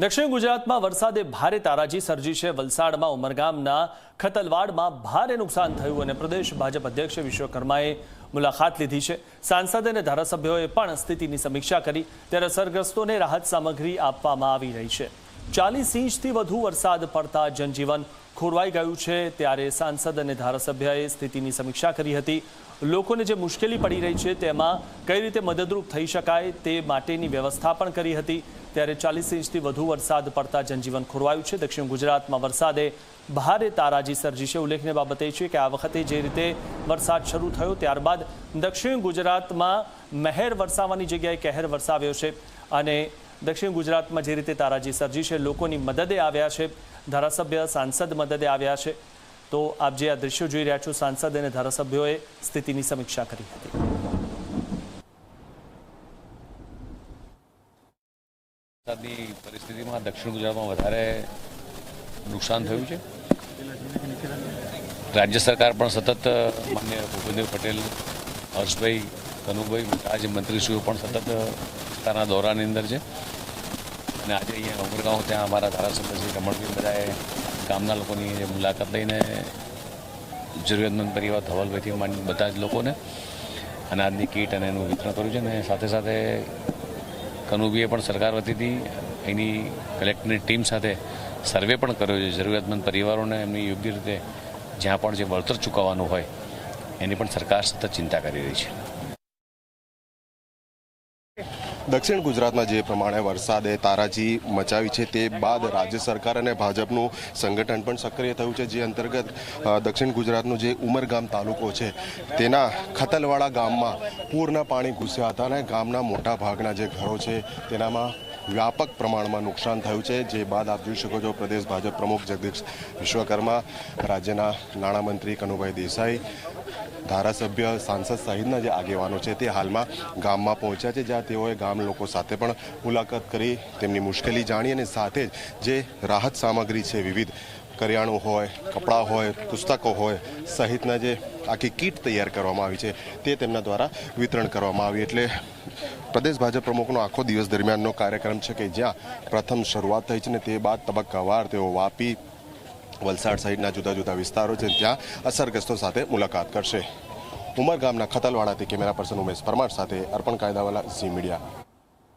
દક્ષિણ ગુજરાતમાં વરસાદે ભારે તારાજી સર્જી છે। વલસાડમાં ઉમરગામના ખતલવાડમાં ભારે નુકસાન થયું અને પ્રદેશ ભાજપ અધ્યક્ષ વિશ્વકર્માએ મુલાકાત લીધી છે। સાંસદ અને ધારાસભ્યોએ પણ સ્થિતિની સમીક્ષા કરી, ત્યારે અસરગ્રસ્તોને રાહત સામગ્રી આપવામાં આવી રહી છે। 40 ઇંચથી વધુ વરસાદ પડતા જનજીવન ખોરવાઈ ગયું છે, ત્યારે સાંસદ અને ધારાસભ્યએ સ્થિતિની સમીક્ષા કરી હતી। લોકોને જે મુશ્કેલી પડી રહી છે તેમાં કઈ રીતે મદદરૂપ થઈ શકાય તે માટેની વ્યવસ્થા પણ કરી હતી। ત્યારે 40 ઇંચથી વધુ વરસાદ પડતા જનજીવન ખોરવાયું છે। દક્ષિણ ગુજરાતમાં વરસાદે ભારે તારાજી સર્જી છે। ઉલ્લેખનીય બાબત એ છે કે આ વખતે જે રીતે વરસાદ શરૂ થયો ત્યારબાદ દક્ષિણ ગુજરાતમાં મહેર વરસાવવાની જગ્યાએ કહેર વરસાવ્યો છે અને દક્ષિણ ગુજરાતમાં જે રીતે તારાજી સર્જી છે, લોકોની મદદે આવ્યા છે, ધારાસભ્ય સાંસદ મદદે આવ્યા છે। તો આપ જે આ દ્રશ્યો જોઈ રહ્યા છો, સાંસદ અને ધારાસભ્યોએ સ્થિતિની સમીક્ષા કરી હતી। વરસાદની પરિસ્થિતિમાં દક્ષિણ ગુજરાતમાં વધારે નુકસાન થયું છે। રાજ્ય સરકાર પણ સતત માન્ય ભૂપેન્દ્ર પટેલ, હર્ષભાઈ, કનુભાઈ, આજે મંત્રીશ્રીઓ પણ સતત વિસ્તારના દોરાની અંદર છે અને આજે અહીંયા ઉમરગાંવ ત્યાં અમારા ધારાસભ્ય શ્રી રમણભાઈ બધાએ ગામના લોકોની જે મુલાકાત લઈને જરૂરિયાતમંદ પરિવાર ધવલભાઈથી માંડી બધા જ લોકોને અનાજની કીટ અને એનું વિતરણ કર્યું છે અને સાથે સાથે કનુભાઈએ પણ સરકાર વતીથી એની કલેક્ટરની ટીમ સાથે સર્વે પણ કર્યો છે। જરૂરિયાતમંદ પરિવારોને એમની યોગ્ય રીતે જ્યાં પણ જે વળતર ચૂકવવાનું હોય એની પણ સરકાર સતત ચિંતા કરી રહી છે। દક્ષિણ ગુજરાતમાં જે પ્રમાણે વરસાદે તારાજી મચાવી છે તે બાદ રાજ્ય સરકાર અને ભાજપનું સંગઠન પણ સક્રિય થયું છે, જે અંતર્ગત દક્ષિણ ગુજરાતનું જે ઉમરગામ તાલુકો છે તેના ખતલવાડા ગામમાં પૂરના પાણી ઘૂસ્યા હતા અને ગામના મોટા ભાગના જે ઘરો છે તેનામાં વ્યાપક પ્રમાણમાં નુકસાન થયું છે। જે બાદ આપ જોઈ શકો છો પ્રદેશ ભાજપ પ્રમુખ જગદીશ વિશ્વકર્મા, રાજ્યના નાણામંત્રી કનુભાઈ દેસાઈ, ધારાસભ્ય, સાંસદ સહિતના જે આગેવાનો છે તે હાલમાં ગામમાં પહોંચ્યા છે, જ્યાં તેઓએ ગામ લોકો સાથે પણ મુલાકાત કરી, તેમની મુશ્કેલી જાણી અને સાથે જ જે રાહત સામગ્રી છે, વિવિધ કરિયાણું હોય, કપડાં હોય, પુસ્તકો હોય સહિતના જે આખી કીટ તૈયાર કરવામાં આવી છે તે તેમના દ્વારા વિતરણ કરવામાં આવી। એટલે પ્રદેશ ભાજપ પ્રમુખનો આખો દિવસ દરમિયાનનો કાર્યક્રમ છે કે જ્યાં પ્રથમ શરૂઆત થઈ છે ને તે બાદ તબક્કાવાર તેઓ વાપી, વલસાડ સહિતના જુદા જુદા વિસ્તારો છે ત્યાં અસરગ્રસ્તો સાથે મુલાકાત કરશે। ઉમરગામના ખતલવાડાથી કેમેરા પર્સન ઉમેશ પરમાર સાથે અર્પણ કાયદાવાલા, ઝી મીડિયા।